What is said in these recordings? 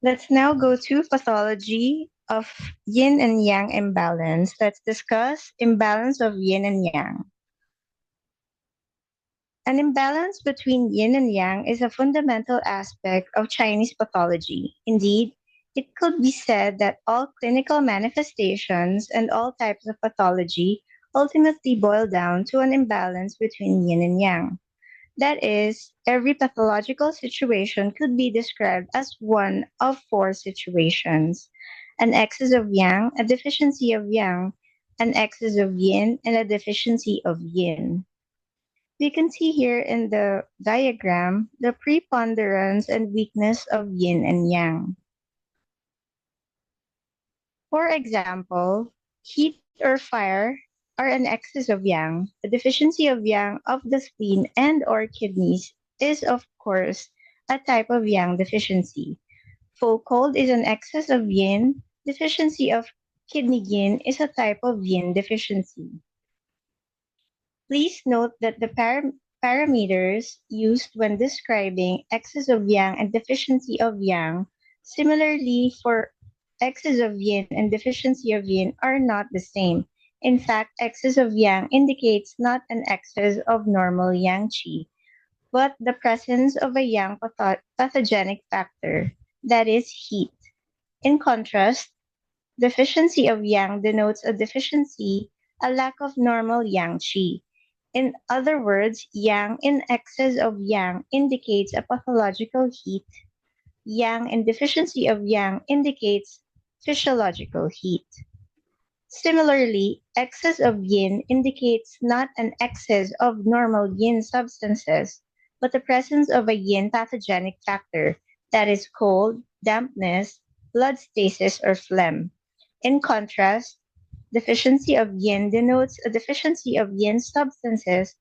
Let's now go to pathology of yin and yang imbalance. Let's discuss imbalance of yin and yang. An imbalance between yin and yang is a fundamental aspect of Chinese pathology. Indeed, it could be said that all clinical manifestations and all types of pathology ultimately boil down to an imbalance between yin and yang. That is, every pathological situation could be described as one of four situations: an excess of yang, a deficiency of yang, an excess of yin, and a deficiency of yin. We can see here in the diagram the preponderance and weakness of yin and yang. For example, heat or fire are an excess of yang. A deficiency of yang of the spleen and or kidneys is of course a type of yang deficiency. Full cold is an excess of yin. Deficiency of kidney yin is a type of yin deficiency. Please note that the parameters used when describing excess of yang and deficiency of yang, similarly for excess of yin and deficiency of yin, are not the same. In fact, excess of yang indicates not an excess of normal yang qi, but the presence of a yang pathogenic factor, that is, heat. In contrast, deficiency of yang denotes a deficiency, a lack of normal yang qi. In other words, yang in excess of yang indicates a pathological heat. Yang in deficiency of yang indicates physiological heat. Similarly, excess of yin indicates not an excess of normal yin substances, but the presence of a yin pathogenic factor, that is cold, dampness, blood stasis, or phlegm. In contrast, deficiency of yin denotes a deficiency of yin substances,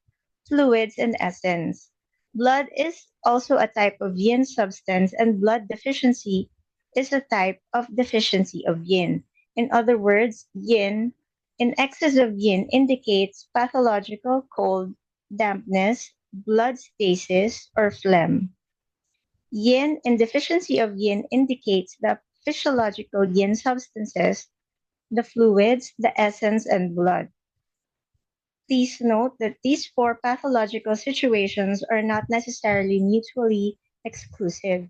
fluids, and essence. Blood is also a type of yin substance, and blood deficiency is a type of deficiency of yin. In other words, yin in excess of yin indicates pathological cold, dampness, blood stasis, or phlegm. Yin in deficiency of yin indicates the physiological yin substances, the fluids, the essence, and blood. Please note that these four pathological situations are not necessarily mutually exclusive.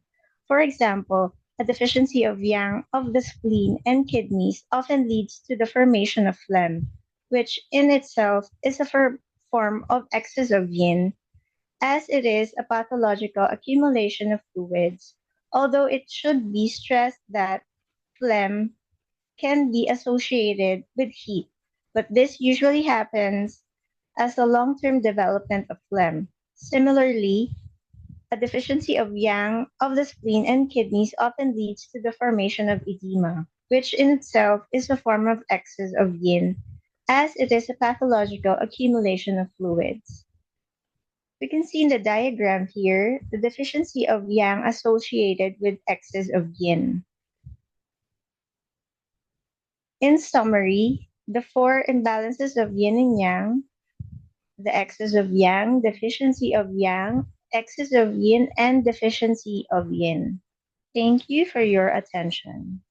For example, a deficiency of yang of the spleen and kidneys often leads to the formation of phlegm, which in itself is a form of excess of yin, as it is a pathological accumulation of fluids, although it should be stressed that phlegm can be associated with heat, but this usually happens as a long-term development of phlegm. Similarly, a deficiency of yang of the spleen and kidneys often leads to the formation of edema, which in itself is a form of excess of yin, as it is a pathological accumulation of fluids. We can see in the diagram here the deficiency of yang associated with excess of yin. In summary, the four imbalances of yin and yang, the excess of yang, deficiency of yang, excess of yin, and deficiency of yin. Thank you for your attention.